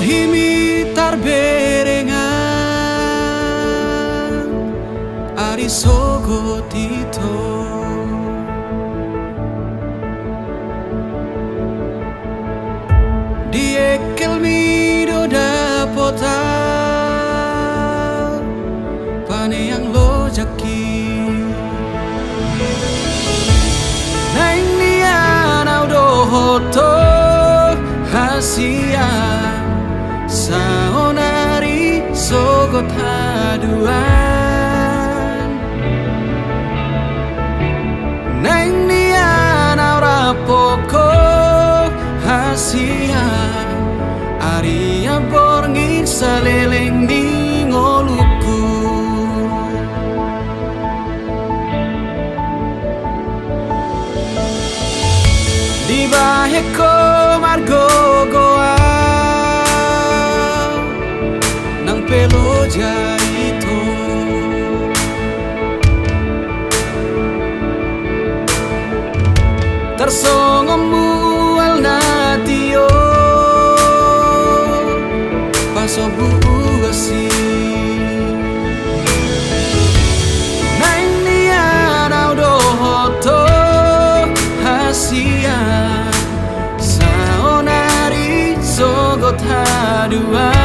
himi tarberengan ari sogo tito diekel mido dapota pane yang lo jaki naing nian audo hoto hasia saonari sogot haduan naing nian aura poko hasia aria borngin saleleng di ngoluku di baheko margo goa nang pelo jaito tersongomu al natio pasobu asi nang nian audo hoto hasia saonari sogot haduan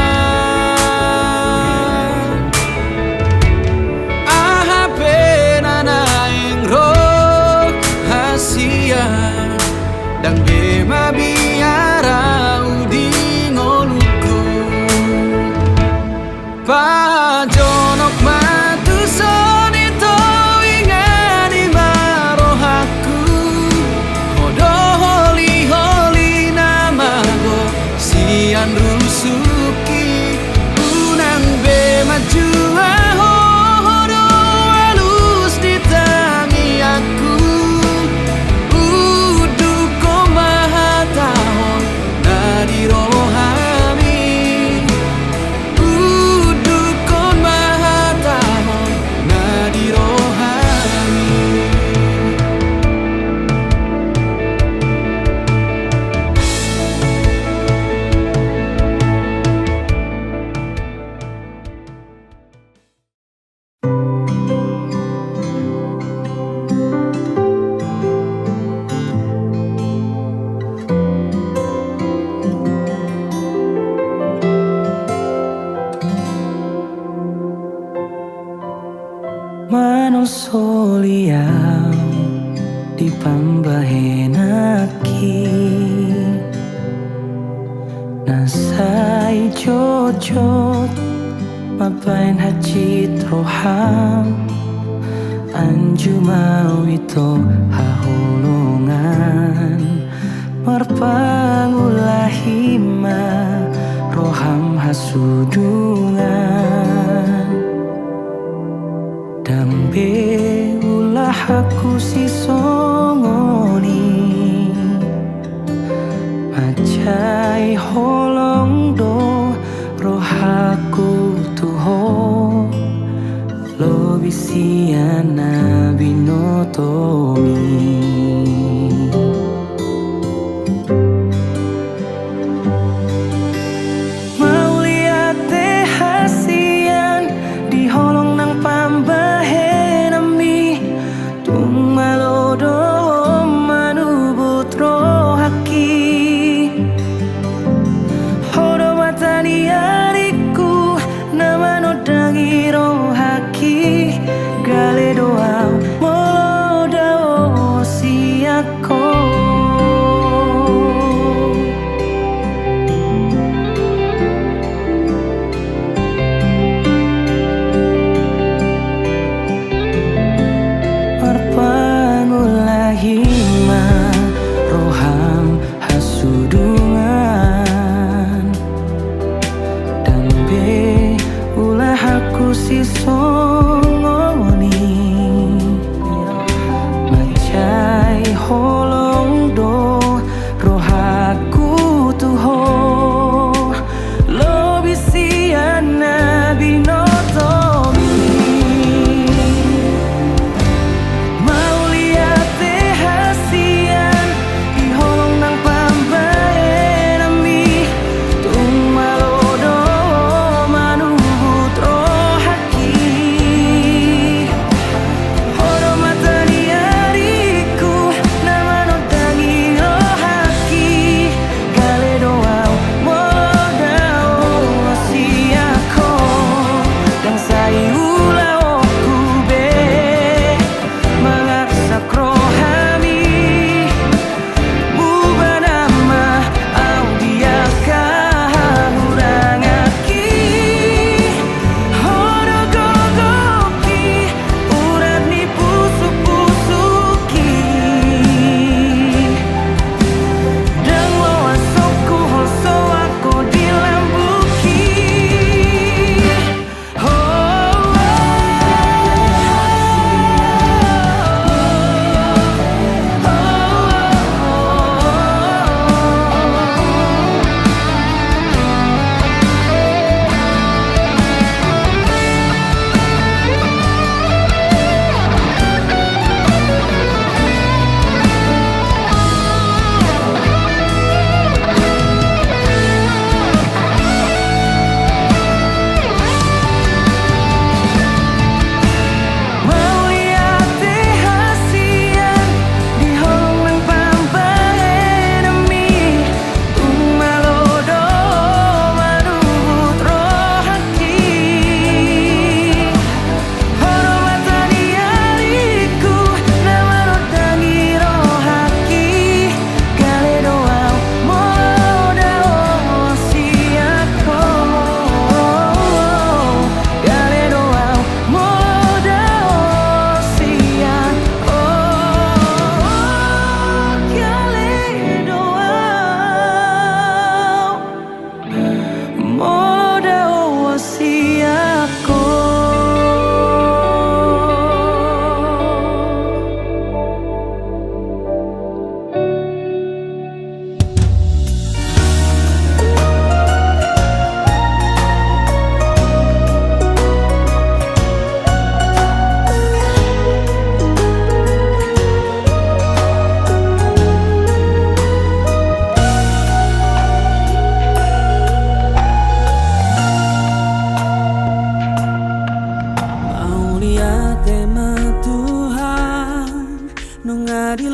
aha penana engro hasia dang bema biara udi ngoluku pajonok matu sonito ingani marohaku hodo holi holi namago sian rusuki unang bema jua hodo halus ditangi aku manosoliam di pambahenaki nasai jojot mapain hacit roham anju mau itu hahulungan marpangulahima roham hasudungan dambe ulah aku si songoni macai holong do rohaku tuho lo bisiana binotomi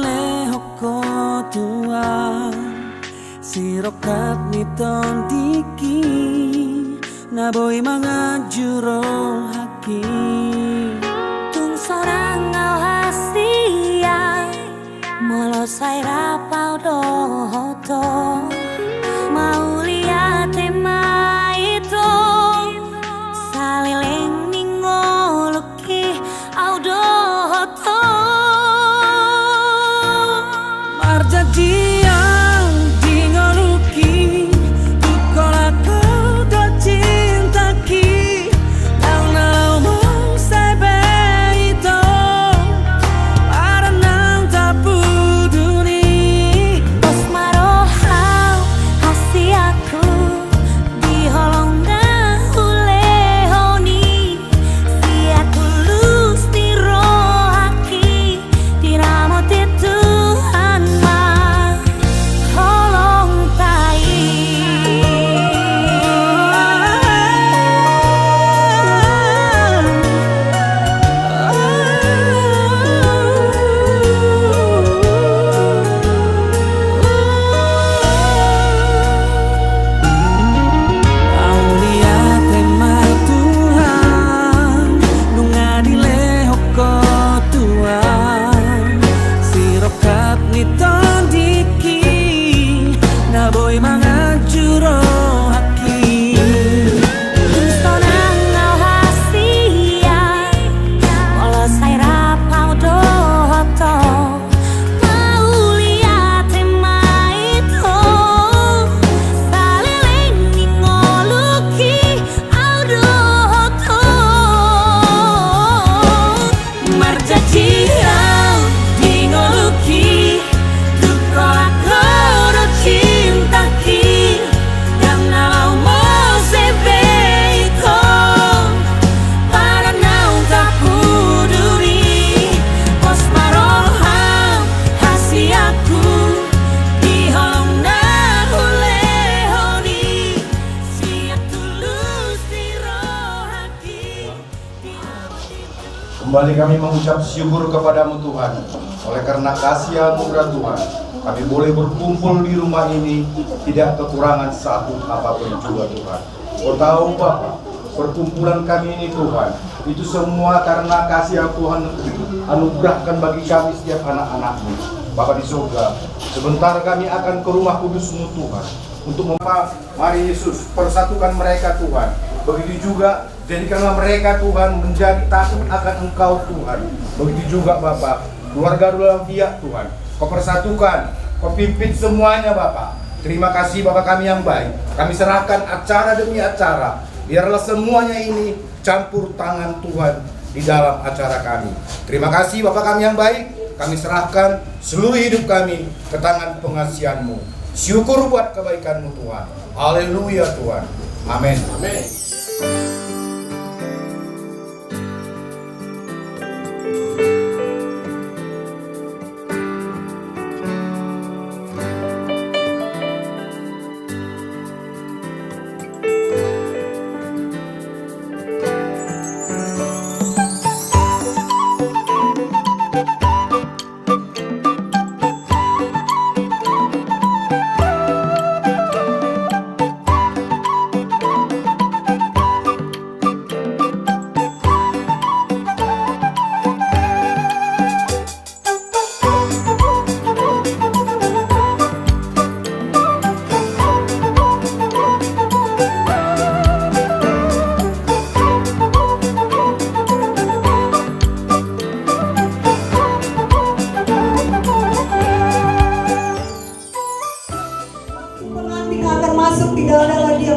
dilehoko Tuhan Sirokat miton diki Naboy mga juro haki Tung sorang ngau hasia Molo sai rapau dohoto Mau lihat tema itu Salileng ningoluki au dohoto Marjadi yang dingoluki Dukola kau do cintaki Nang nau mau sebe itu Para nang tak peduli Bos marohau hasi aku Diholong hulehoni Sia tulus di rohaki Diramo Tuhan mah Holong tai Aulia tema Tuhan Nunga dilehoko Tuhan Sirokat niton diki Naboy mga juro haki Sonang ngau hasia Walau sai rapau dohoto Mau lihat tema itu Salileng ningoluki au dohoto Marjadi yang dingoluki Dukola kau do cintaki Yang nalau mau sebe itu Para nau tak peduli Pos maroham hasi aku Diholong hulehoni Siap tulus di rohaki Kembali kami mengucap syukur kepadamu Tuhan. Oleh karena kasih anugerah Tuhan, kami boleh berkumpul di rumah ini tidak kekurangan satu apapun juga Tuhan. Kau tahu Bapa, perkumpulan kami ini Tuhan, itu semua karena kasih yang Tuhan anugerahkan bagi kami setiap anak-anakmu. Bapa di surga, sebentar kami akan ke rumah kudus-Mu Tuhan. Untuk mari Yesus, persatukan mereka Tuhan. Begitu juga jadikanlah mereka Tuhan menjadi takut akan Engkau Tuhan. Begitu juga Bapak, keluarga Rulavia Tuhan, Kau persatukan, Kau pimpin semuanya Bapak. Terima kasih Bapak kami yang baik. Kami serahkan acara demi acara. Biarlah semuanya ini campur tangan Tuhan di dalam acara kami. Terima kasih Bapak kami yang baik. Kami serahkan seluruh hidup kami ke tangan pengasihan-Mu. Syukur buat kebaikan-Mu Tuhan. Haleluya Tuhan. Amin. Amin.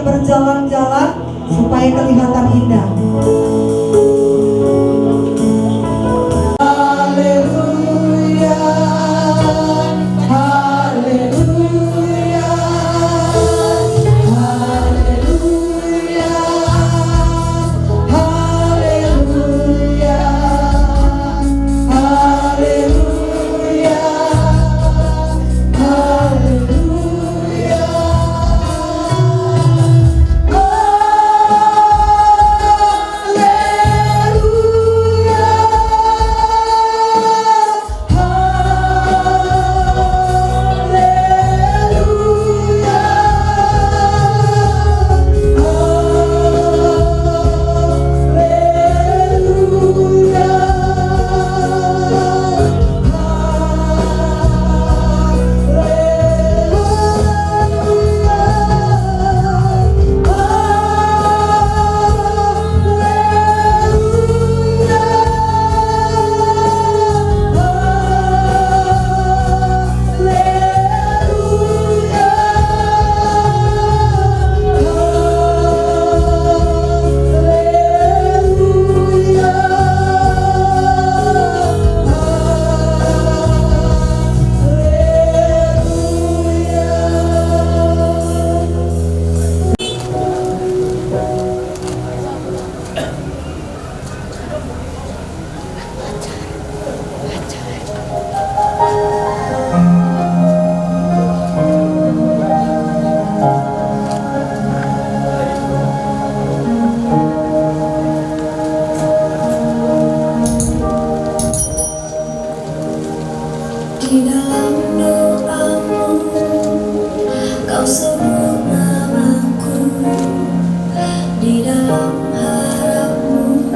berjalan-jalan supaya kelihatan indah. Haleluya, haleluya, haleluya, haleluya, haleluya, haleluya. sebut namaku di dalam harapmu.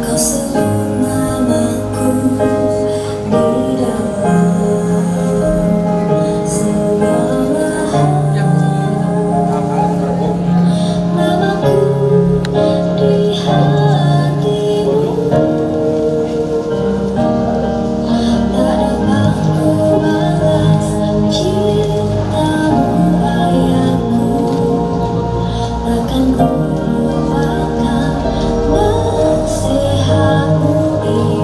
Kau sebut namaku di dalam segala hal. Namaku di hatimu. Tak dapat ku balas cintamu ayahku. Takkan ku lupakan nasihatmu ini.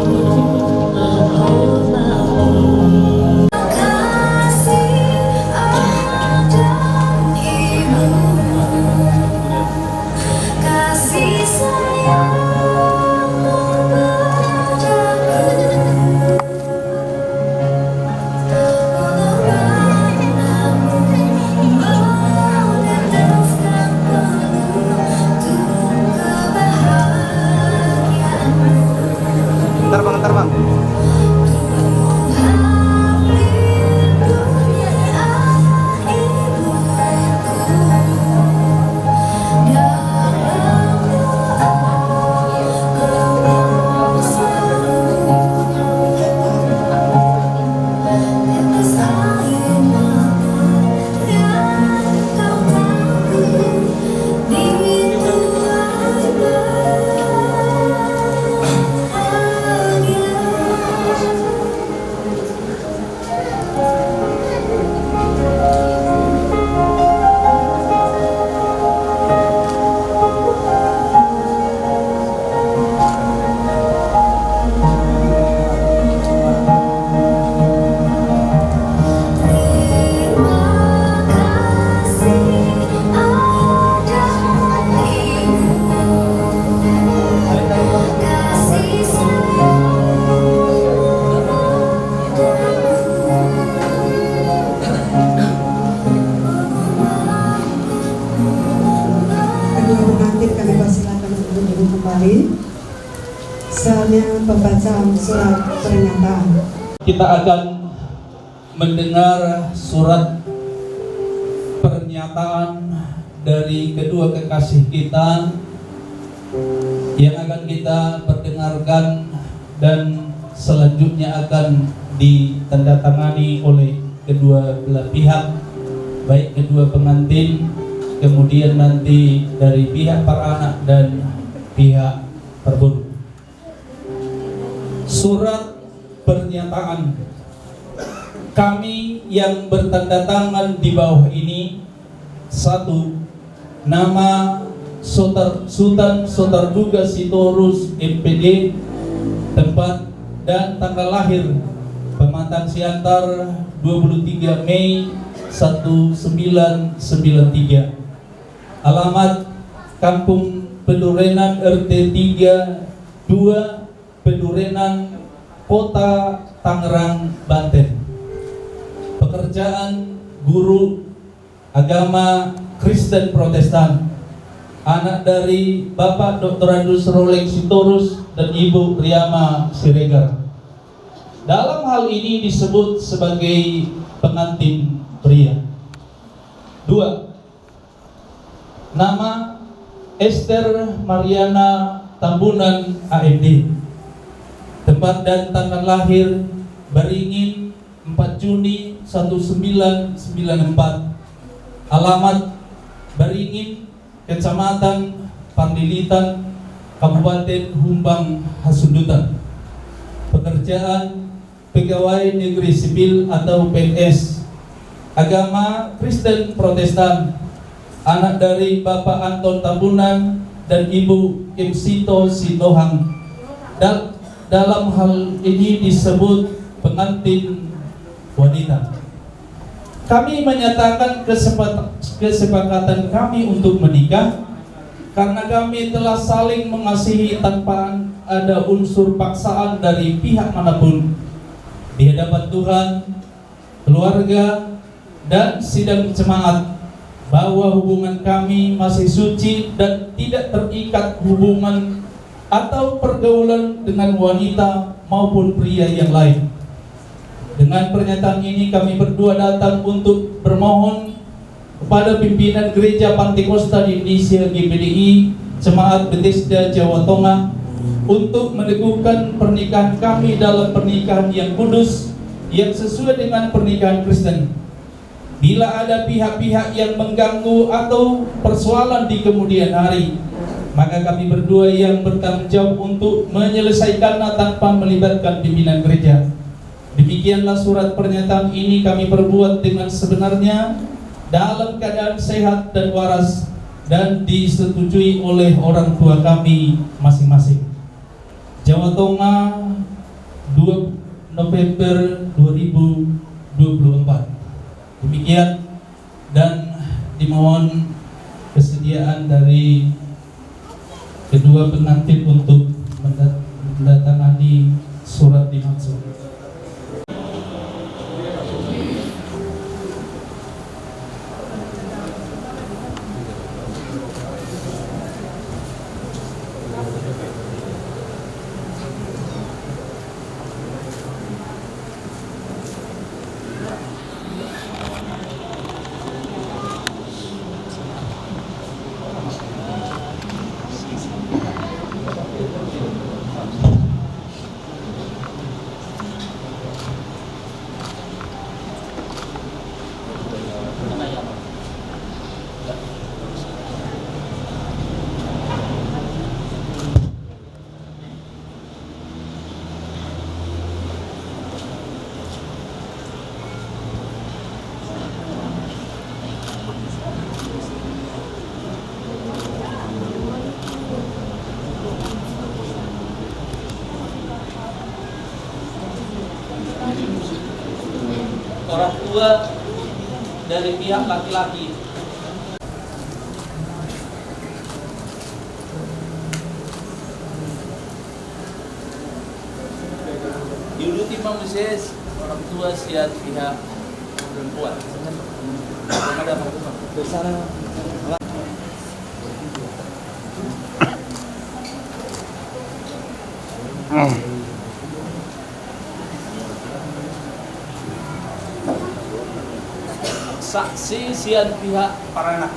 Hormati kasih ayah dan ibu, kasih sayangmu padaku. Bentar bang. Pengantin kami persilakan untuk duduk kembali. Saatnya pembacaan surat pernyataan. Kita akan mendengar surat pernyataan dari kedua kekasih kita yang akan kita perdengarkan dan selanjutnya akan ditandatangani oleh kedua belah pihak, baik kedua pengantin, kemudian nanti dari pihak para anak dan pihak perburu. Surat pernyataan. Kami yang bertanda tangan di bawah ini: 1. Nama Sultan Sotarduga Sitorus MPD, tempat dan tanggal lahir Pematang Siantar 23 Mei 1993. Alamat Kampung Pedurenan RT 3 2 Pedurenan, Kota Tangerang, Banten. Pekerjaan guru agama Kristen Protestan, anak dari Bapak Dr. Andus Rolek Sitorus dan Ibu Riama Siregar. Dalam hal ini disebut sebagai pengantin pria. 2. Nama Esther Mariana Tambunan AMD, tempat dan tanggal lahir Beringin 4 Juni 1994. Alamat Beringin, Kecamatan Pandilitan, Kabupaten Humbang Hasundutan. Pekerjaan pegawai negeri sipil atau PNS. Agama Kristen Protestan, anak dari Bapak Anton Tambunan dan Ibu Kimsito Sinohang. Dalam hal ini disebut pengantin wanita. Kami menyatakan kesepakatan kami untuk menikah karena kami telah saling mengasihi tanpa ada unsur paksaan dari pihak manapun. Di hadapan Tuhan, keluarga, dan sidang jemaat, bahwa hubungan kami masih suci dan tidak terikat hubungan atau pergaulan dengan wanita maupun pria yang lain. Dengan pernyataan ini kami berdua datang untuk bermohon kepada pimpinan Gereja Pantekosta Indonesia GPDI Jemaat Bethesda Jawa Tengah untuk meneguhkan pernikahan kami dalam pernikahan yang kudus yang sesuai dengan pernikahan Kristen. Bila ada pihak-pihak yang mengganggu atau persoalan di kemudian hari, maka kami berdua yang bertanggung jawab untuk menyelesaikannya tanpa melibatkan pimpinan gereja. Demikianlah surat pernyataan ini kami perbuat dengan sebenarnya dalam keadaan sehat dan waras dan disetujui oleh orang tua kami masing-masing. Jawa Tengah, 2 November 2024. Demikian, dan dimohon kesediaan dari kedua pengantin untuk mendatangani surat dimaksud. Orang tua dari pihak laki-laki dulu timang Moses, orang tua siat pihak perempuan. Ada saksi sian pihak para anak.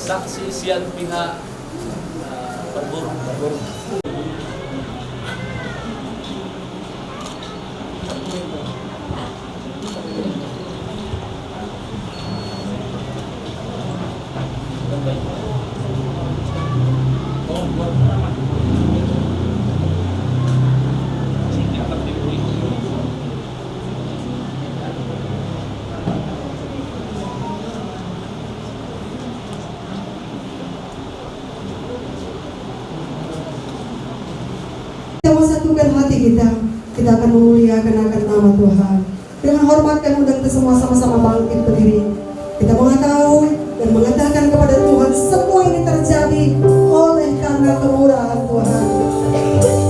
Saksi sian pihak perburu. Kita mau satukan hati kita akan memuliakan akan nama Tuhan. Dengan hormat kami undang kita semua sama-sama bangkit berdiri. Kita mengetahui dan mengatakan kepada Tuhan semua ini terjadi oleh karena kemurahan Tuhan. Kebaikan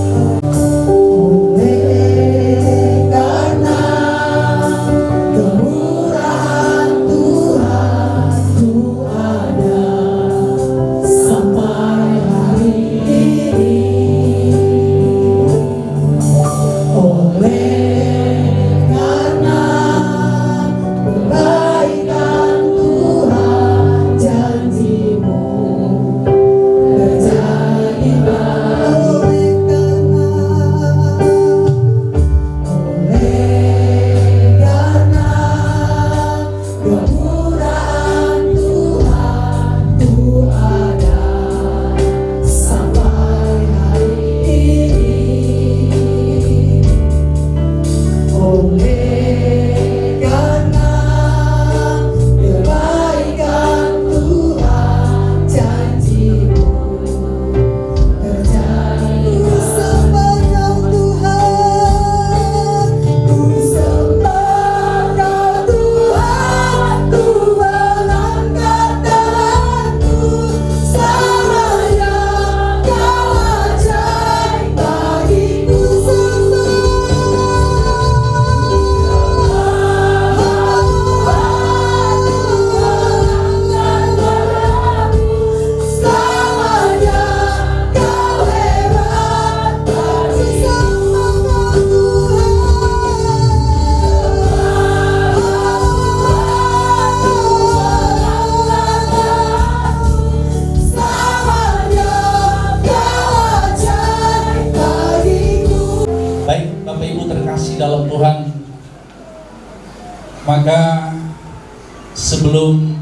sebelum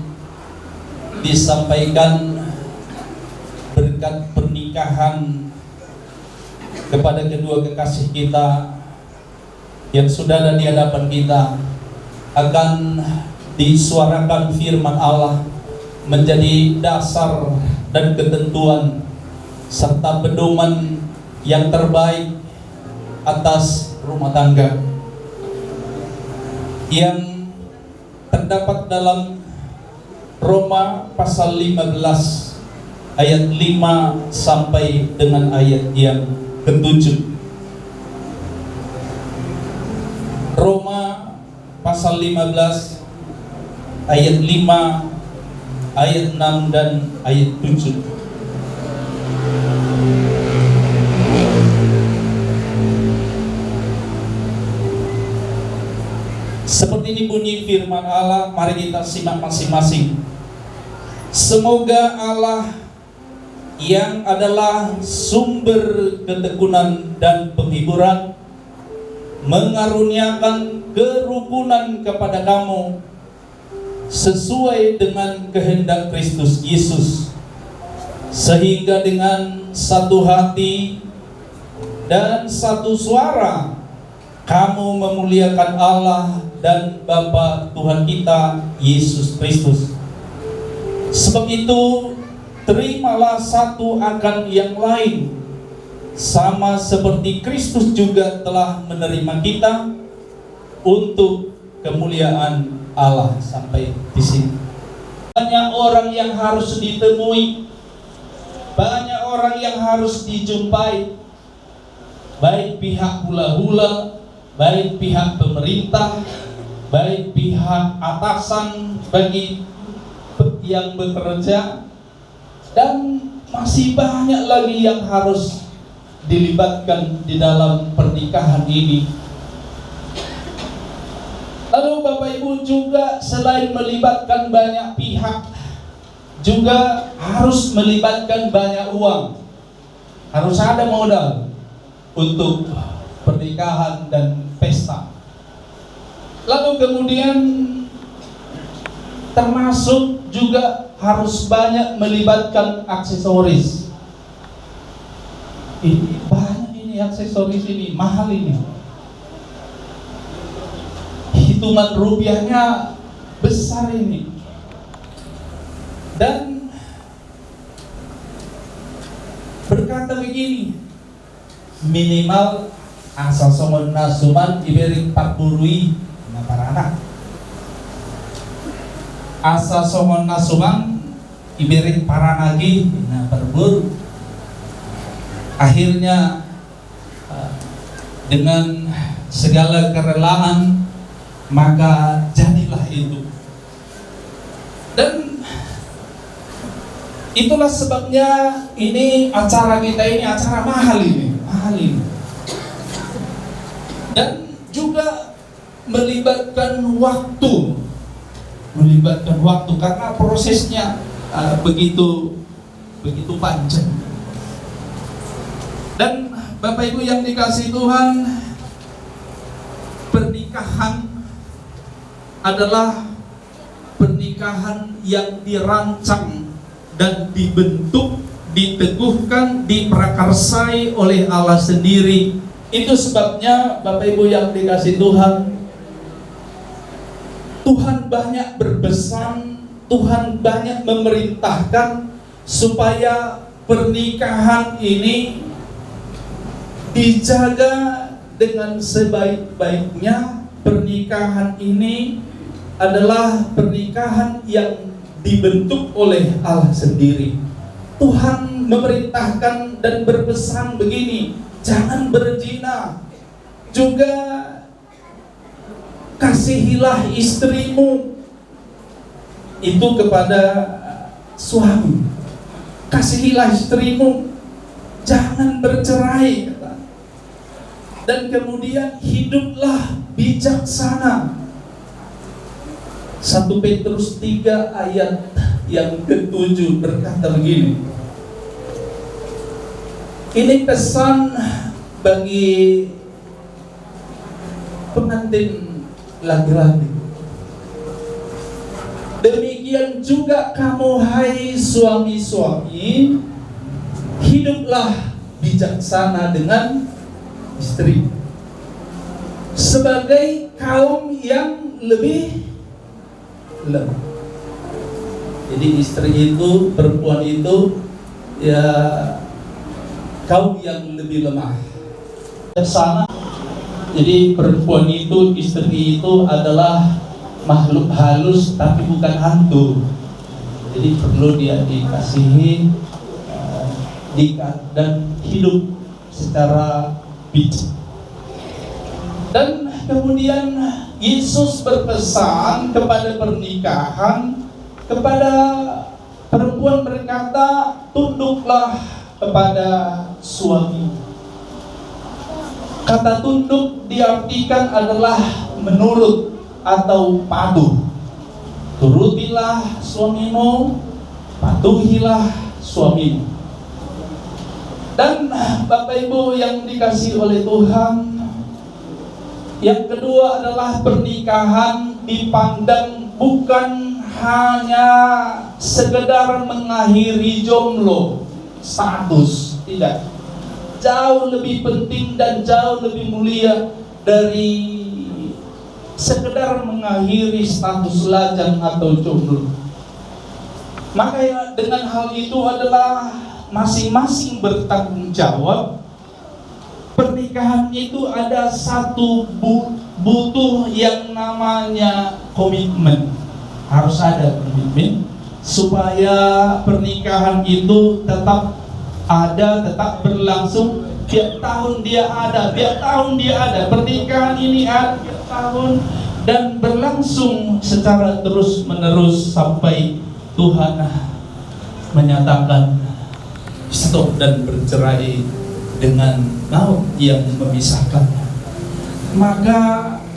disampaikan berkat pernikahan kepada kedua kekasih kita yang sudah ada di hadapan kita, akan disuarakan firman Allah menjadi dasar dan ketentuan serta pedoman yang terbaik atas rumah tangga yang terdapat dalam Roma pasal 15 ayat 5 sampai dengan ayat yang ke-7. Roma pasal 15 ayat 5, ayat 6 dan ayat 7. Seperti ini bunyi firman Allah, mari kita simak masing-masing. Semoga Allah yang adalah sumber ketekunan dan penghiburan mengaruniakan kerukunan kepada kamu sesuai dengan kehendak Kristus Yesus, sehingga dengan satu hati dan satu suara kamu memuliakan Allah dan Bapa Tuhan kita Yesus Kristus. Sebab itu terimalah satu akan yang lain, sama seperti Kristus juga telah menerima kita untuk kemuliaan Allah. Sampai di sini. Banyak orang yang harus ditemui, banyak orang yang harus dijumpai, baik pihak hula-hula, baik pihak pemerintah, baik pihak atasan bagi yang bekerja, dan masih banyak lagi yang harus dilibatkan di dalam pernikahan ini. Lalu Bapak Ibu juga selain melibatkan banyak pihak, juga harus melibatkan banyak uang. Harus ada modal untuk pernikahan dan pesta. Lalu kemudian termasuk juga harus banyak melibatkan aksesoris. Ini banyak ini aksesoris ini, mahal ini. Hitungan rupiahnya besar ini. Dan berkata begini, minimal asal somon nasuman iberi 40 na para anak. Asa somon nasuman iberi para nagi na perbur. Akhirnya dengan segala kerelaan maka jadilah itu. Dan itulah sebabnya ini acara kita ini acara mahal ini, dan juga melibatkan waktu karena prosesnya begitu panjang. Dan Bapak Ibu yang dikasihi Tuhan, pernikahan adalah pernikahan yang dirancang dan dibentuk, diteguhkan, diprakarsai oleh Allah sendiri. Itu sebabnya Bapak Ibu yang dikasihi Tuhan, Tuhan banyak berpesan, Tuhan banyak memerintahkan supaya pernikahan ini dijaga dengan sebaik-baiknya. Pernikahan ini adalah pernikahan yang dibentuk oleh Allah sendiri. Tuhan memerintahkan dan berpesan begini, jangan berzina. Juga kasihilah istrimu. Itu kepada suami. Kasihilah istrimu, jangan bercerai. Dan kemudian hiduplah bijaksana. 1 Petrus 3 ayat yang ke-7 berkata begini. Ini pesan bagi pengantin laki-laki. Demikian juga kamu, hai suami-suami, hiduplah bijaksana dengan istri sebagai kaum yang lebih lemah. Jadi istri itu, perempuan itu ya kaum yang lebih lemah. Bijaksana. Jadi perempuan itu, istri itu adalah makhluk halus tapi bukan hantu. Jadi perlu dia dikasihi, dan hidup secara bijak. Dan kemudian Yesus berpesan kepada pernikahan, kepada perempuan berkata, tunduklah kepada suami. Kata tunduk diartikan adalah menurut atau patuh. Turutilah suamimu, patuhilah suamimu. Dan Bapak Ibu yang dikasihi oleh Tuhan, yang kedua adalah pernikahan dipandang bukan hanya sekedar mengakhiri jomblo, status, tidak. Jauh lebih penting dan jauh lebih mulia dari sekedar mengakhiri status lajang atau jomblo. Maka dengan hal itu adalah masing-masing bertanggung jawab. Pernikahan itu ada satu butuh yang namanya komitmen. Harus ada komitmen supaya pernikahan itu tetap ada, tetap berlangsung. Tiap tahun dia ada, pernikahan ini ada tiap tahun dan berlangsung secara terus menerus sampai Tuhan menyatakan stop dan bercerai dengan maut yang memisahkannya. Maka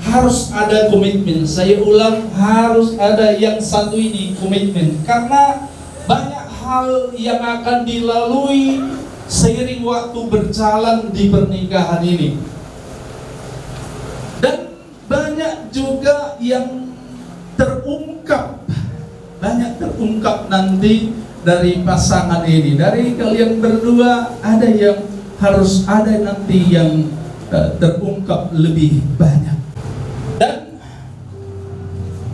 harus ada komitmen. Saya ulang, harus ada yang satu ini, komitmen. Karena banyak hal yang akan dilalui seiring waktu berjalan di pernikahan ini. Dan banyak juga yang terungkap nanti dari pasangan ini. Dari kalian berdua ada yang harus ada nanti yang terungkap lebih banyak. Dan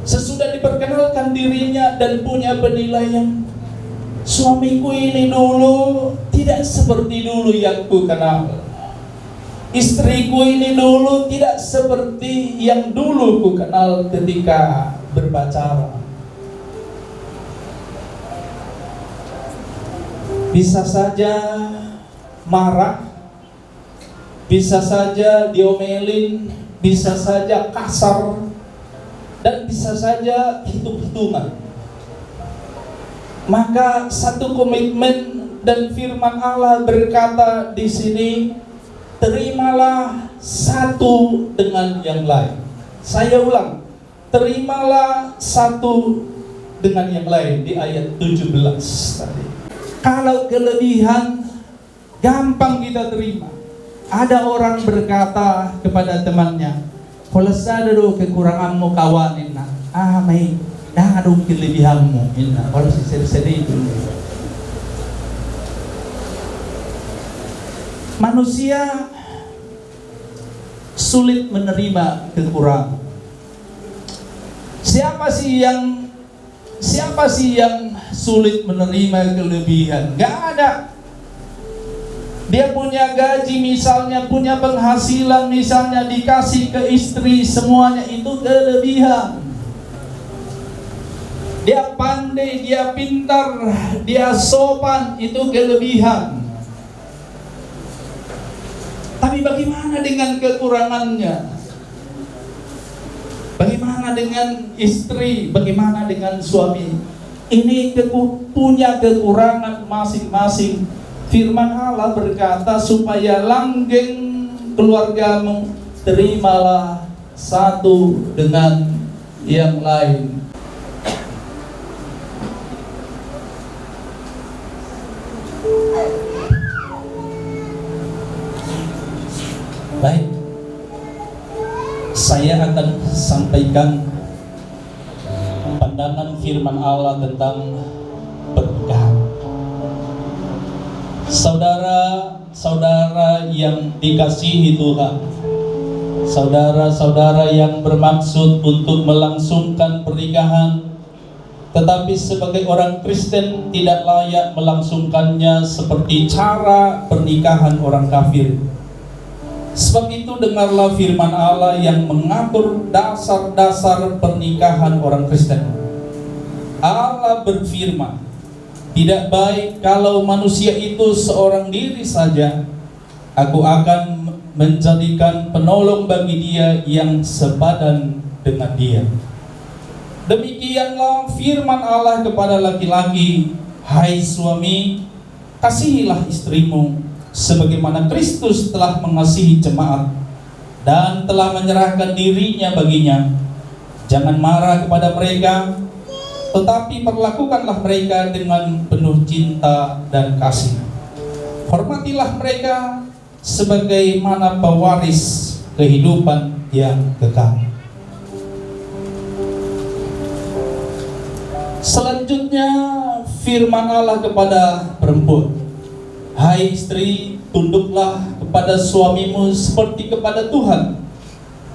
sesudah diperkenalkan dirinya dan punya penilaian, suamiku ini dulu tidak seperti dulu yang ku kenal. Istriku ini dulu tidak seperti yang dulu ku kenal ketika berpacaran. Bisa saja marah, bisa saja diomelin, bisa saja kasar, dan bisa saja hitung-hitungan. Maka satu komitmen dan firman Allah berkata di sini, terimalah satu dengan yang lain. Saya ulang, terimalah satu dengan yang lain di ayat 17 tadi. Kalau kelebihan gampang kita terima. Ada orang berkata kepada temannya, kalau sadar kekuranganmu kawanin, may dahadong kelebihanmu. Kalau sedih itu. Manusia sulit menerima kekurangan. Siapa sih yang sulit menerima kelebihan? Gak ada. Dia punya gaji misalnya, punya penghasilan misalnya, dikasih ke istri, semuanya itu kelebihan. Dia pandai, dia pintar, dia sopan, itu kelebihan. Tapi bagaimana dengan kekurangannya? Bagaimana dengan istri? Bagaimana dengan suami? Ini punya kekurangan masing-masing. Firman Allah berkata, supaya langgeng keluargamu, terimalah satu dengan yang lain. Baik, saya akan sampaikan pandangan firman Allah tentang pernikahan. Saudara-saudara yang dikasihi Tuhan, saudara-saudara yang bermaksud untuk melangsungkan pernikahan, tetapi sebagai orang Kristen tidak layak melangsungkannya seperti cara pernikahan orang kafir. Sebab itu dengarlah firman Allah yang mengatur dasar-dasar pernikahan orang Kristen. Allah berfirman, tidak baik kalau manusia itu seorang diri saja. Aku akan menjadikan penolong bagi dia yang sepadan dengan dia. Demikianlah firman Allah kepada laki-laki, hai suami, kasihilah istrimu sebagaimana Kristus telah mengasihi jemaat dan telah menyerahkan dirinya baginya. Jangan marah kepada mereka, tetapi perlakukanlah mereka dengan penuh cinta dan kasih. Hormatilah mereka sebagaimana pewaris kehidupan yang kekal. Selanjutnya firman Allah kepada perempuan, hai istri, tunduklah kepada suamimu seperti kepada Tuhan,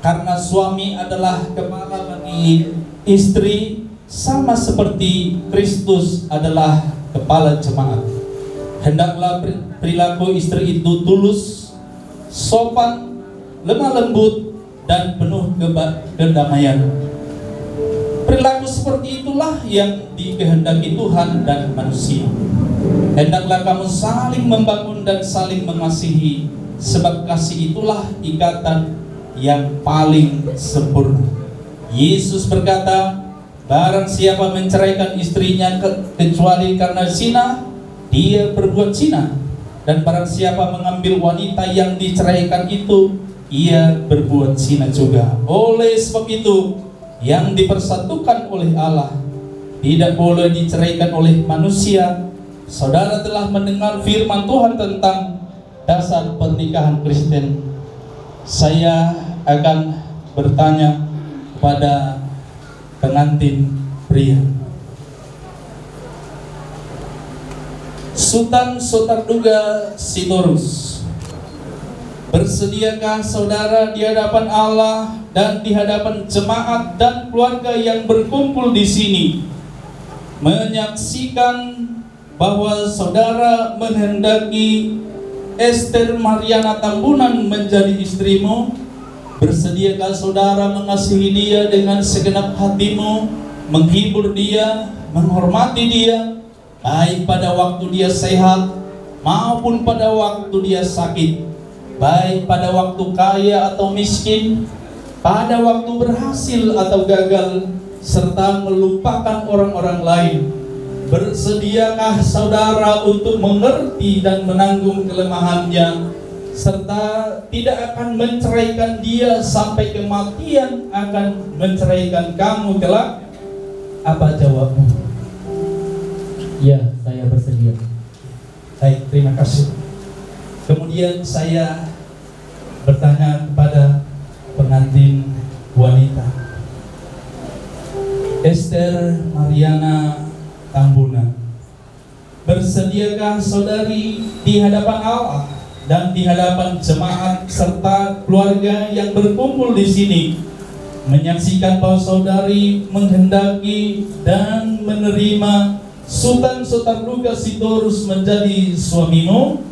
karena suami adalah kepala bagi istri, sama seperti Kristus adalah kepala jemaat. Hendaklah perilaku istri itu tulus, sopan, lemah lembut, dan penuh kedamaian. Perilaku seperti itulah yang dikehendaki Tuhan dan manusia. Hendaklah kamu saling membangun dan saling mengasihi, sebab kasih itulah ikatan yang paling sempurna. Yesus berkata, barang siapa menceraikan istrinya kecuali karena zina, dia berbuat zina. Dan barang siapa mengambil wanita yang diceraikan itu, ia berbuat zina juga. Oleh sebab itu, yang dipersatukan oleh Allah tidak boleh diceraikan oleh manusia. Saudara telah mendengar firman Tuhan tentang dasar pernikahan Kristen. Saya akan bertanya kepada pengantin pria. Sultan Sotarduga Sitorus, bersediakah saudara di hadapan Allah dan di hadapan jemaat dan keluarga yang berkumpul di sini menyaksikan bahwa saudara menghendaki Esther Mariana Tambunan menjadi istrimu? Bersediakah saudara mengasihi dia dengan segenap hatimu, menghibur dia, menghormati dia, baik pada waktu dia sehat maupun pada waktu dia sakit, baik pada waktu kaya atau miskin, pada waktu berhasil atau gagal, serta melupakan orang-orang lain? Bersediakah saudara untuk mengerti dan menanggung kelemahannya, serta tidak akan menceraikan dia sampai kematian akan menceraikan kamu kelak? Apa jawabmu? Ya, saya bersedia. Baik, terima kasih. Kemudian saya bertanya kepada pengantin wanita, Esther Mariana Tambunan, bersediakah saudari di hadapan Allah dan di hadapan jemaat serta keluarga yang berkumpul di sini menyaksikan bahwa saudari menghendaki dan menerima Sultan Sotarduga Sitorus menjadi suamimu?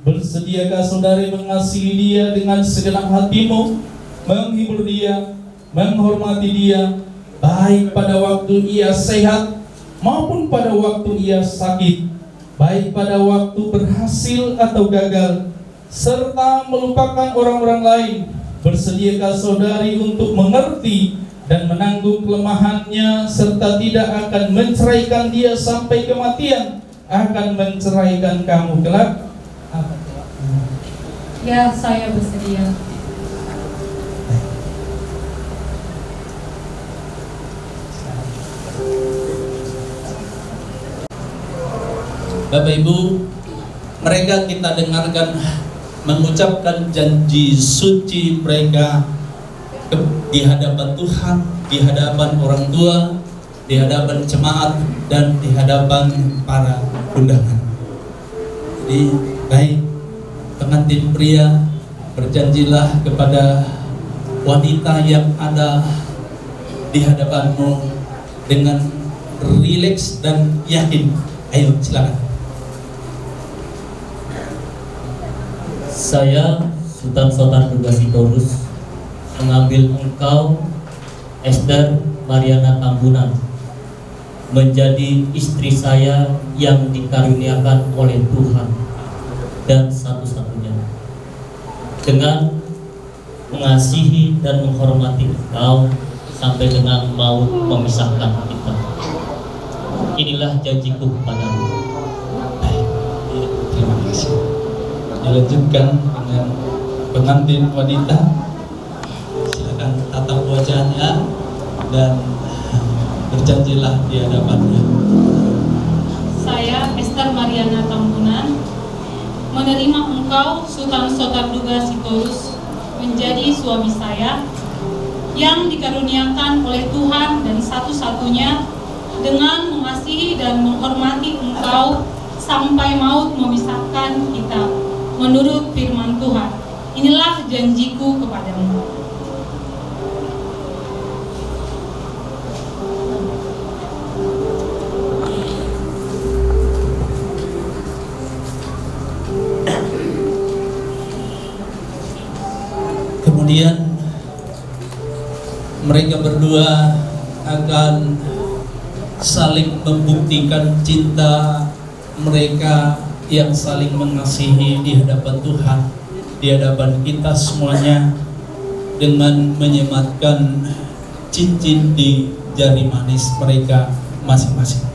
Bersediakah saudari mengasihi dia dengan segenap hatimu, menghibur dia, menghormati dia, baik pada waktu ia sehat maupun pada waktu ia sakit, baik pada waktu berhasil atau gagal, serta melupakan orang-orang lain? Bersediakah saudari untuk mengerti dan menanggung kelemahannya, serta tidak akan menceraikan dia sampai kematian akan menceraikan kamu kelak? Ya, saya bersedia. Bapak Ibu, mereka kita dengarkan mengucapkan janji suci mereka di hadapan Tuhan, di hadapan orang tua, di hadapan jemaat dan di hadapan para undangan. Jadi baik pengantin pria, berjanjilah kepada wanita yang ada di hadapanmu dengan rileks dan yakin. Ayo silakan. Saya, Sultan Sotar Duga Sitorus, mengambil engkau, Esther Mariana Tambunan, menjadi istri saya yang dikaruniakan oleh Tuhan dan satu-satunya, dengan mengasihi dan menghormati engkau sampai dengan maut memisahkan kita. Inilah janjiku kepadamu. Baik, terima kasih. Dilanjutkan dengan pengantin wanita. Silakan tatap wajahnya dan berjanjilah di hadapannya. Saya, Esther Mariana Tambunan, menerima engkau, Sultan Sotar Duga Sitorus, menjadi suami saya yang dikaruniakan oleh Tuhan dan satu-satunya, dengan mengasihi dan menghormati engkau sampai maut memisahkan kita, menurut firman Tuhan. Inilah janjiku kepadamu. Kemudian mereka berdua akan saling membuktikan cinta mereka yang saling mengasihi di hadapan Tuhan, di hadapan kita semuanya, dengan menyematkan cincin di jari manis mereka masing-masing.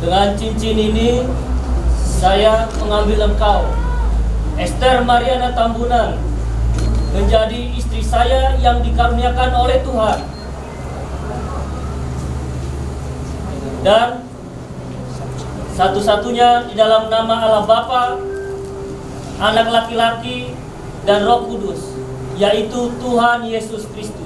Dengan cincin ini, saya mengambil engkau, Esther Mariana Tambunan, menjadi istri saya yang dikaruniakan oleh Tuhan, dan satu-satunya di dalam nama Allah Bapa, Anak laki-laki, dan Roh Kudus, yaitu Tuhan Yesus Kristus.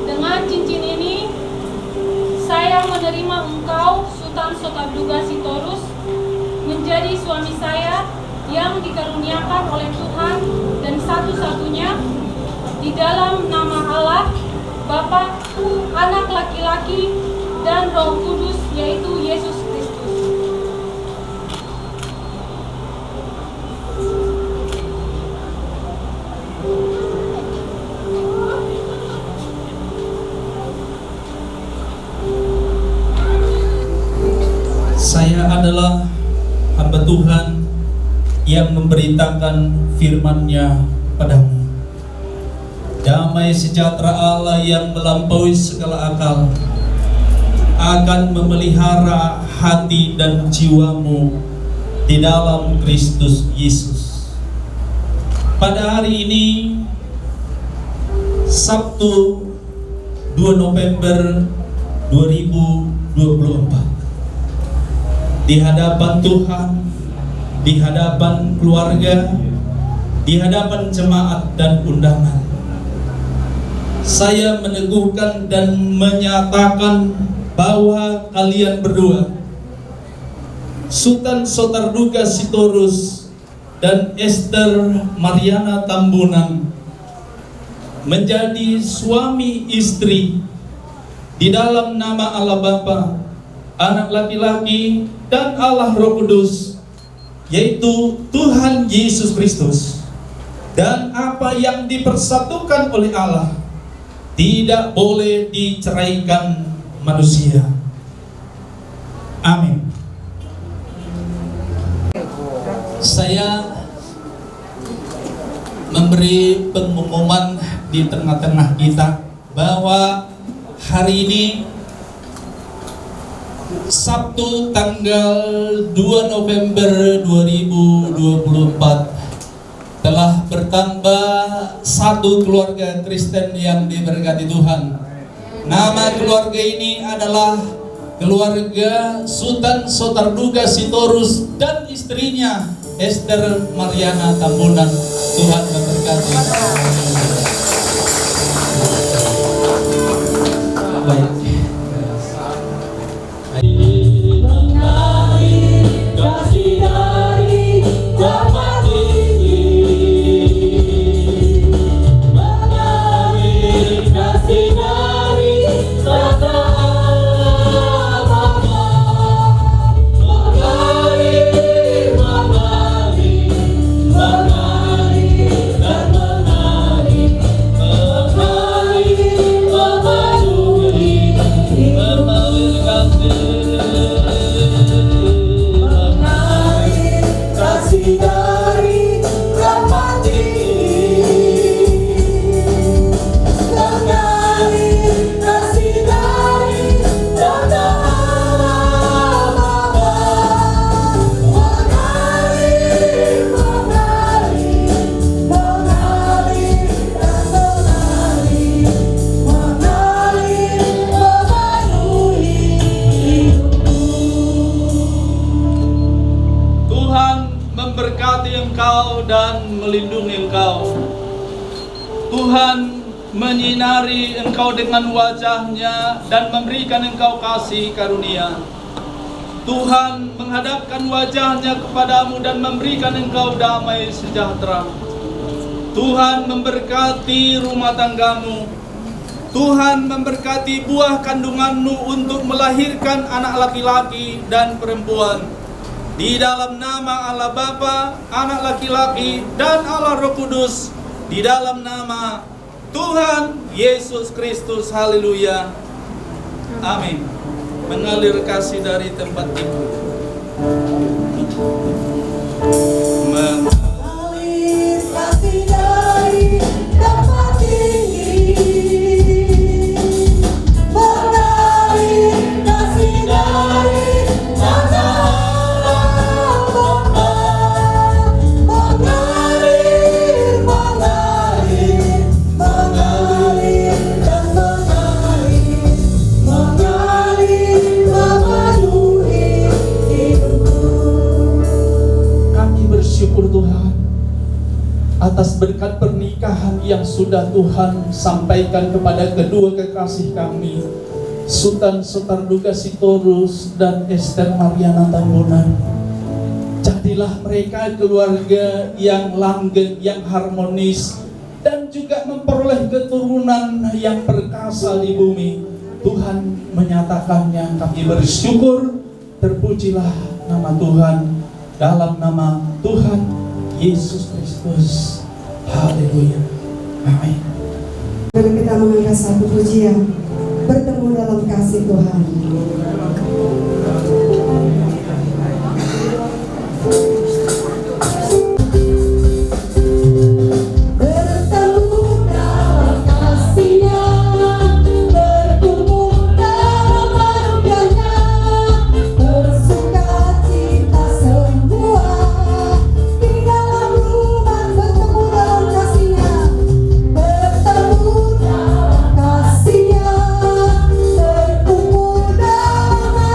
Dengan cincin ini, saya menerima engkau, Sultan Sotar Duga Sitorus, menjadi suami saya yang dikaruniakan oleh Tuhan dan satu-satunya, di dalam nama Allah, Bapa, Anak laki-laki, dan Roh Kudus, yaitu Yesus Kristus. Saya adalah hamba Tuhan yang memberitakan firman-Nya padamu. Damai sejahtera Allah yang melampaui segala akal akan memelihara hati dan jiwamu di dalam Kristus Yesus. Pada hari ini, Sabtu 2 November 2024, di hadapan Tuhan, di hadapan keluarga, di hadapan jemaat dan undangan, saya meneguhkan dan menyatakan bahwa kalian berdua, Sultan Sotar Duga Sitorus dan Esther Mariana Tambunan, menjadi suami istri di dalam nama Allah Bapa, Anak laki-laki, dan Allah Roh Kudus, yaitu Tuhan Yesus Kristus. Dan apa yang dipersatukan oleh Allah tidak boleh diceraikan manusia. Amin. Saya memberi pengumuman di tengah-tengah kita bahwa hari ini Sabtu tanggal 2 November 2024 telah bertambah satu keluarga Kristen yang diberkati Tuhan. Nama keluarga ini adalah keluarga Sultan Sotarduga Sitorus dan istrinya Esther Mariana Tambunan. Tuhan memberkati. Baik. Kasih dari Bapa tinggi, mengalir kasih dari Bapa Bapa, mengalir, mengalir, mengalir dan mengalir, mengalir, memenuhi, mengalir kasih. Kasih dari Bapa tinggi, mengalir kasih dari Bapa Bapa, mengalir, mengalir, mengalir dan mengalir, mengalir memenuhi hidupku. Tuhan memberkati engkau dan melindungi engkau. Tuhan menyinari engkau dengan wajahnya dan memberikan engkau kasih karunia. Tuhan menghadapkan wajahnya kepadamu dan memberikan engkau damai sejahtera. Tuhan memberkati rumah tanggamu. Tuhan memberkati buah kandunganmu untuk melahirkan anak laki-laki dan perempuan. Di dalam nama Allah Bapa, Anak laki-laki, dan Allah Roh Kudus. Di dalam nama Tuhan Yesus Kristus. Haleluya. Amin. Mengalir kasih dari tempat ibu. Mengalir kasih dari Bapa tinggi, mengalir kasih dari Bapa Bapa, mengalir, mengalir, mengalir dan mengalir, mengalir memenuhi hidupku. Kami bersyukur Tuhan atas berkat pernikahan yang sudah Tuhan sampaikan kepada kedua kekasih kami, Sultan Sotarduga Sitorus dan Esther Mariana Tambunan. Jadilah mereka keluarga yang langgeng, yang harmonis, dan juga memperoleh keturunan yang perkasa di bumi. Tuhan menyatakannya, kami bersyukur. Terpujilah nama Tuhan, dalam nama Tuhan Yesus Kristus. Haleluya. Amin. Mari kita mengangkat satu pujian, bertemu dalam kasih Tuhan. Bertemu dalam kasih-Nya, berkumpul dalam anugerah-Nya, bersuka cita semua di dalam rumah. Bertemu dalam kasih-Nya, bertemu dalam kasih-Nya, berkumpul dalam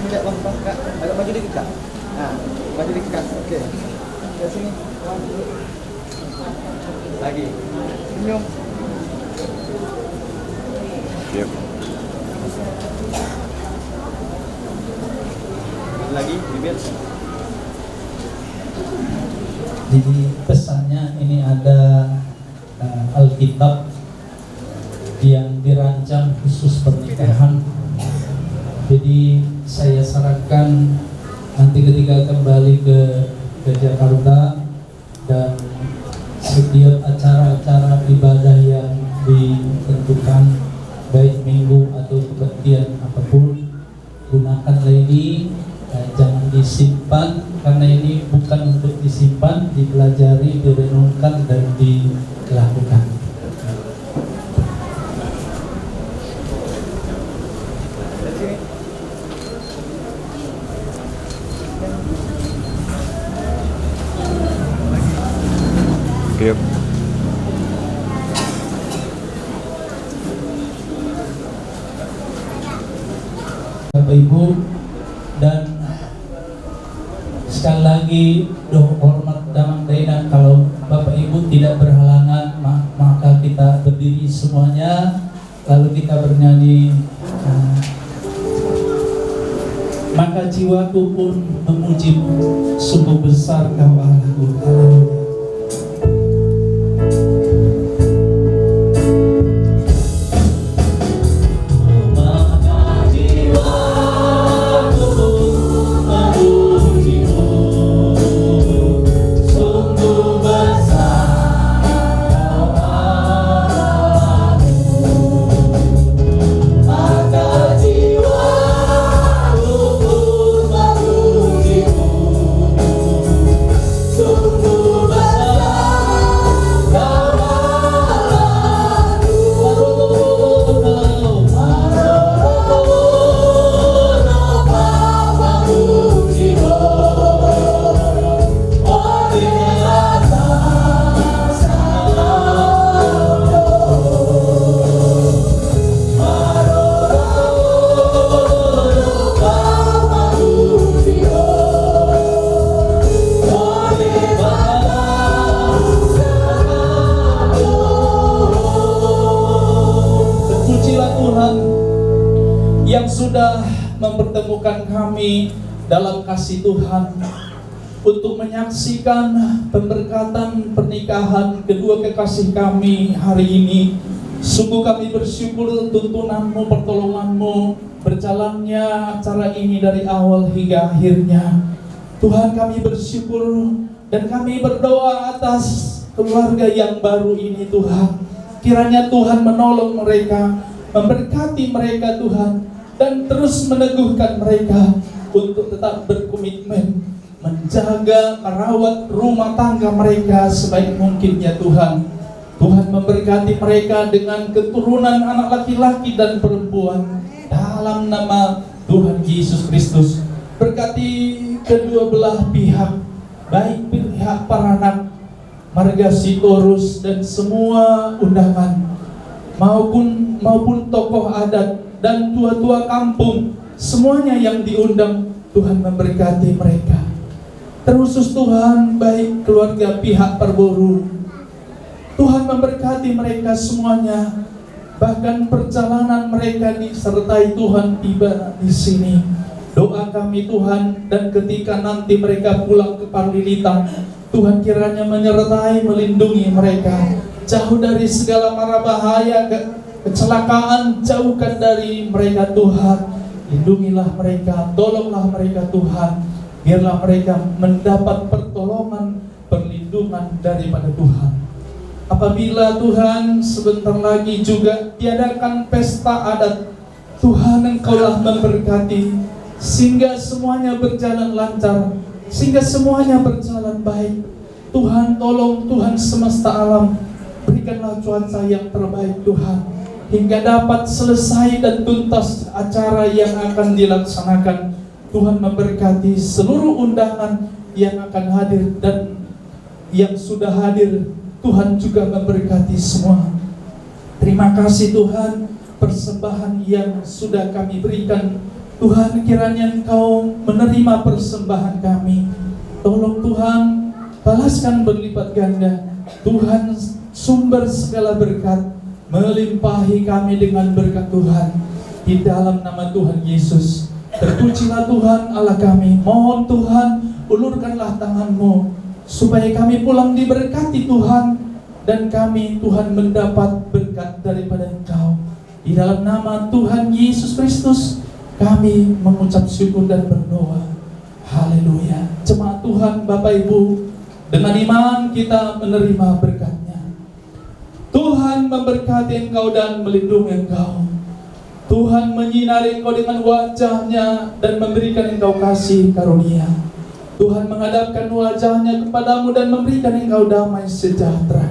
sini lihat bang, Kak. Agak maju dikit Kak. Nah, maju dikit Kak. Oke. Ke sini. Lagi. Senyum. Yep. Lagi, bibir. Jadi pesannya ini ada Alkitab yang dirancang khusus pernikahan. Jadi saya sarankan nanti ketika kembali ke Jakarta dan setiap acara-acara ibadah yang ditentukan, baik minggu atau kebaktian apapun, gunakanlah ini. Jangan disimpan, karena ini bukan untuk disimpan, dipelajari, direnungkan, dan dilakukan. Yep. Bapak Ibu, dan sekali lagi doa hormat dan dana, kalau Bapak Ibu tidak berhalangan maka kita berdiri semuanya lalu kita bernyanyi maka jiwaku pun memujimu, sungguh besar Kau Allahku. Haleluya. Yang sudah mempertemukan kami dalam kasih Tuhan untuk menyaksikan pemberkatan pernikahan kedua kekasih kami hari ini. Sungguh kami bersyukur tuntunanmu, pertolonganmu, berjalannya acara ini dari awal hingga akhirnya. Tuhan, kami bersyukur dan kami berdoa atas keluarga yang baru ini Tuhan. Kiranya Tuhan menolong mereka, memberkati mereka Tuhan, dan terus meneguhkan mereka untuk tetap berkomitmen menjaga, merawat rumah tangga mereka sebaik mungkin ya Tuhan. Tuhan memberkati mereka dengan keturunan anak laki-laki dan perempuan dalam nama Tuhan Yesus Kristus. Berkati kedua belah pihak, baik pihak Paranak, Marga Sitorus dan semua undangan, maupun tokoh adat dan tua-tua kampung, semuanya yang diundang. Tuhan memberkati mereka. Terkhusus Tuhan, baik keluarga pihak Perboru, Tuhan memberkati mereka semuanya. Bahkan perjalanan mereka disertai Tuhan tiba di sini. Doa kami Tuhan, dan ketika nanti mereka pulang ke Parlilitan, Tuhan kiranya menyertai, melindungi mereka jauh dari segala mara bahaya, kecelakaan, jauhkan dari mereka Tuhan. Lindungilah mereka, tolonglah mereka Tuhan. Biarlah mereka mendapat pertolongan, perlindungan daripada Tuhan. Apabila Tuhan sebentar lagi juga tiadakan pesta adat, Tuhan Engkaulah memberkati sehingga semuanya berjalan lancar, sehingga semuanya berjalan baik. Tuhan tolong, Tuhan semesta alam, berikanlah cuaca yang terbaik Tuhan, hingga dapat selesai dan tuntas acara yang akan dilaksanakan. Tuhan memberkati seluruh undangan yang akan hadir dan yang sudah hadir. Tuhan juga memberkati semua. Terima kasih Tuhan, persembahan yang sudah kami berikan Tuhan, kiranya Engkau menerima persembahan kami. Tolong Tuhan, balaskan berlipat ganda. Tuhan, sumber segala berkat, melimpahi kami dengan berkat Tuhan. Di dalam nama Tuhan Yesus, terpujilah Tuhan Allah kami. Mohon Tuhan, ulurkanlah tangan-Mu, supaya kami pulang diberkati Tuhan, dan kami Tuhan mendapat berkat daripada Engkau. Di dalam nama Tuhan Yesus Kristus, kami mengucap syukur dan berdoa. Haleluya. Jemaat Tuhan, Bapak Ibu, dengan iman kita menerima berkat-Nya. Tuhan memberkati engkau dan melindungi engkau. Tuhan menyinari engkau dengan wajah-Nya dan memberikan engkau kasih karunia. Tuhan menghadapkan wajah-Nya kepadamu dan memberikan engkau damai sejahtera.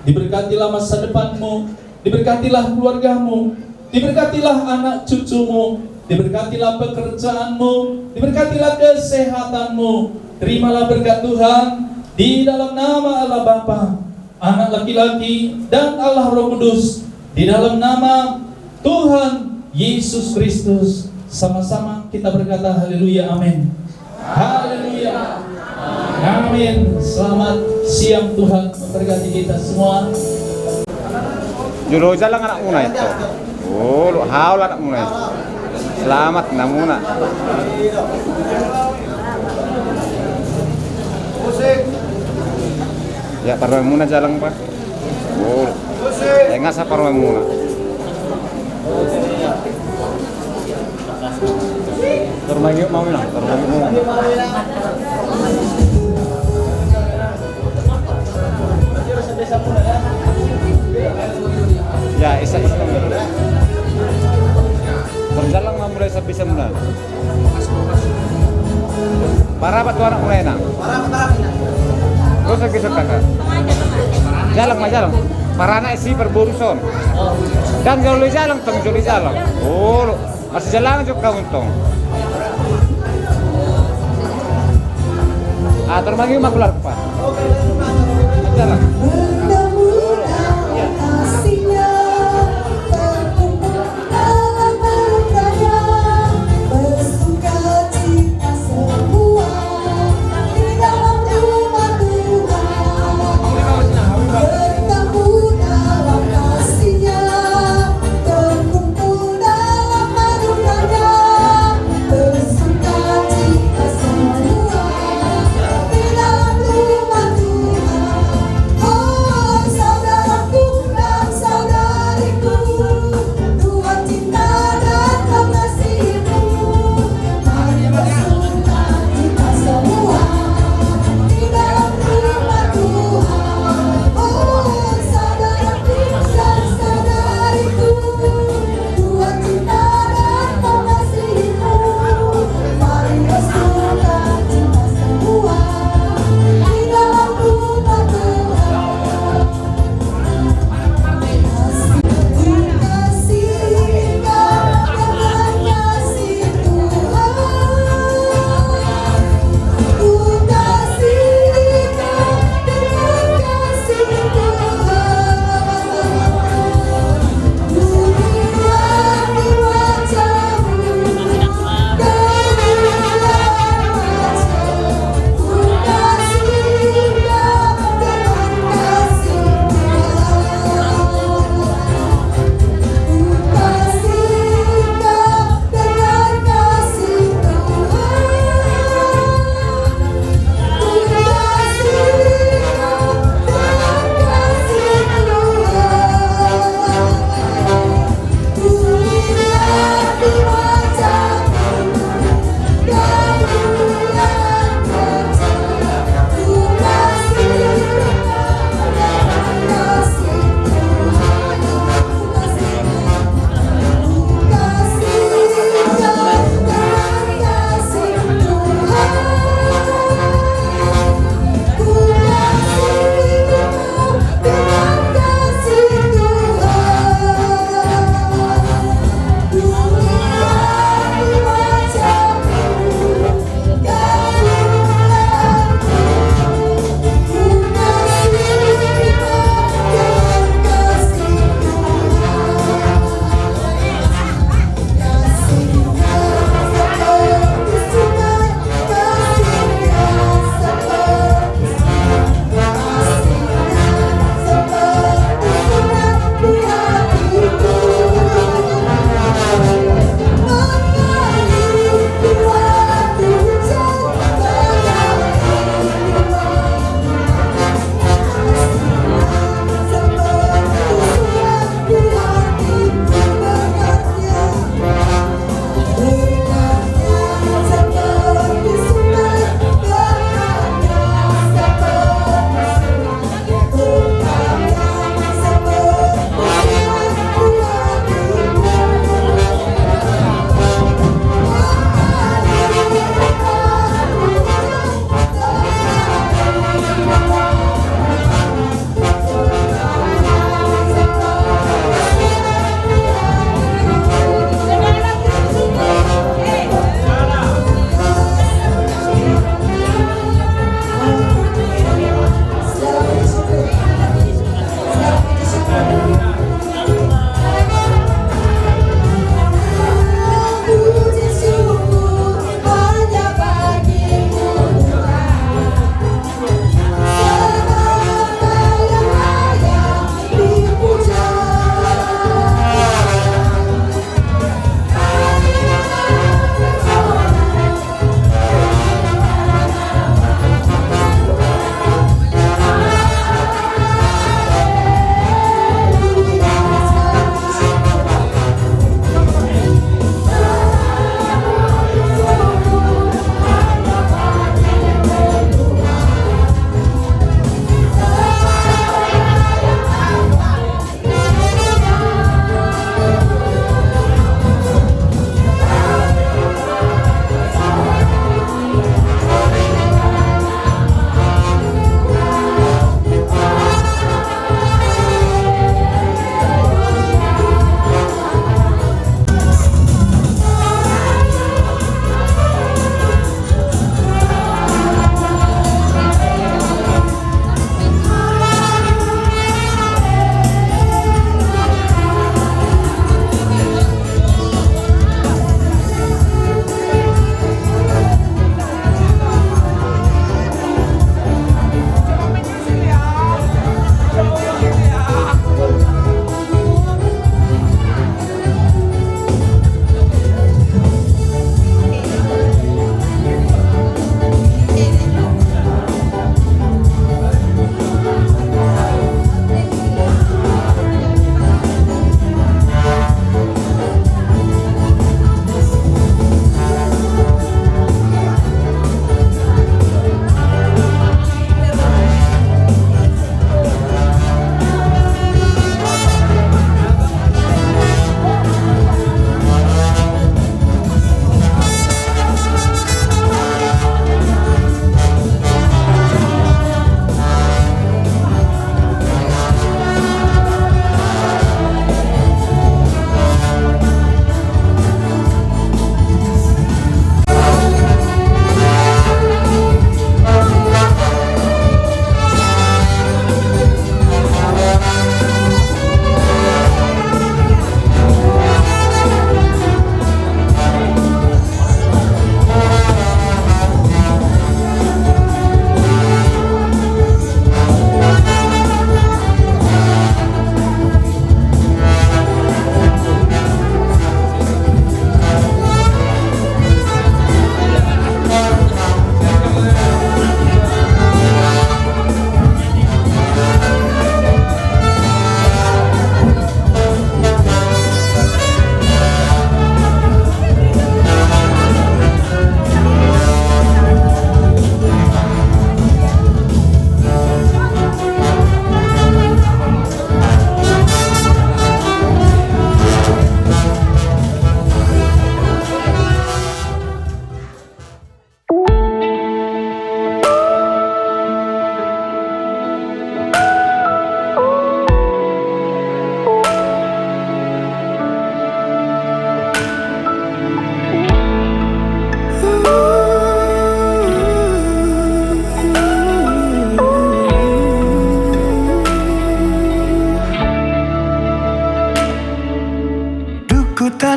Diberkatilah masa depanmu, diberkatilah keluargamu, diberkatilah anak cucumu, diberkatilah pekerjaanmu, diberkatilah kesehatanmu. Terimalah berkat Tuhan di dalam nama Allah Bapa, Anak laki-laki, dan Allah Roh Kudus. Di dalam nama Tuhan Yesus Kristus. Sama-sama kita berkata haleluya, amin. Haleluya, amin. Selamat siang, Tuhan memberkati kita semua. Juru jalan anak muna itu. Oh, lu haul anak muna. Selamat na muna. Ya parwe muna jalan Pak. Oh. Enggak sa parwe muna. Termanggil mau bilang, termanggil mau. Ya, isa berjalan nggak mulai sebisa mula. Para apa tuh anak mulai nang? Terus lagi kakak. Jalan mah jalan. Para anak isi perburuson. Dan joli jalan, tong joli jalan. Oh, masih jalan juga untung. Ah, termanggil makular Pak. Jalan. Bertemu dalam kasih-Nya, terkumpul dalam berkah-Nya, bersuka cita semua di dalam rumah Tuhan. Bertemu dalam kasih-Nya, terkumpul dalam berkah-Nya, bersuka cita semua di dalam rumah Tuhan. Oh,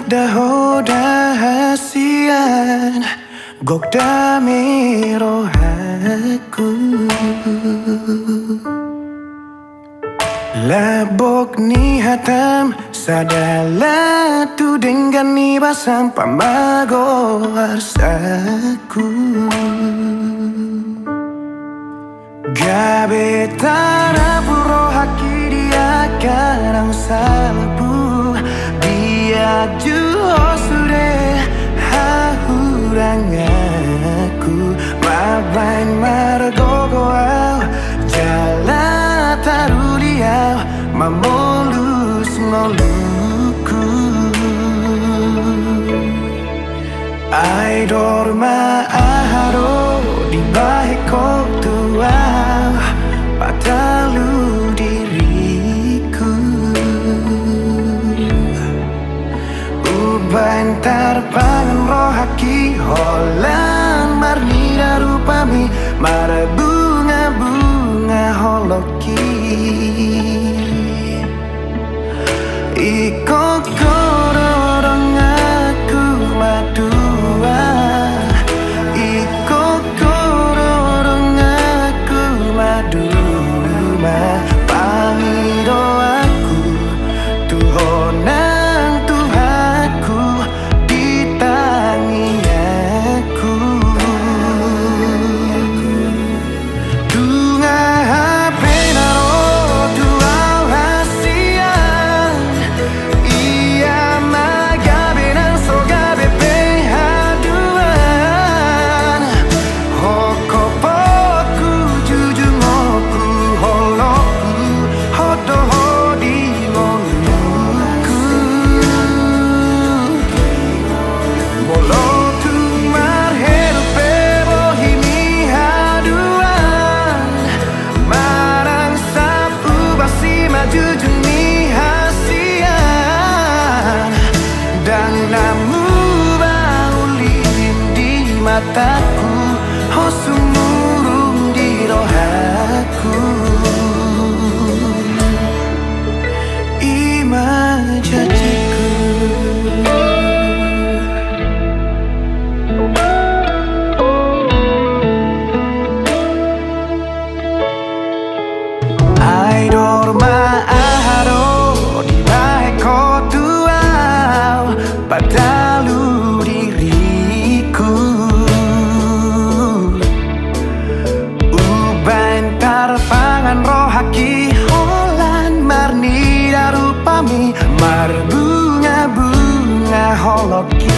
dahoda hasian gok dami rohaku labok ni hatam sadala tu dengan ni basam pamago harsaku gabe tara puro haki dia karang salabu dia juho sure hahurang aku mabain margogo au jala taru dia mamolus ngoluku ai dorma aharo di baheko tua patalu diriku ubantar pangan rohaki holan marnira rupami mara bunga-bunga holoki iko kororong aku madua iko kororong aku maduma pangiro aku tuhonang Tuhanku ditangi aku tunga penaro tuau hasian ia magabe nang sogabe pehaduan hokopoku jujungoku holoku hodoho di ngoluku bolotu marheru pebohimi haduan marang sapu basi maju juni hasian dan namu baulin di mataku hosumurung di rohaku ima janjiku ai dorma aharo di baheko tuau padalu diriku ubantar pangan rohaki holan marni darupami mar bunga-bunga holoki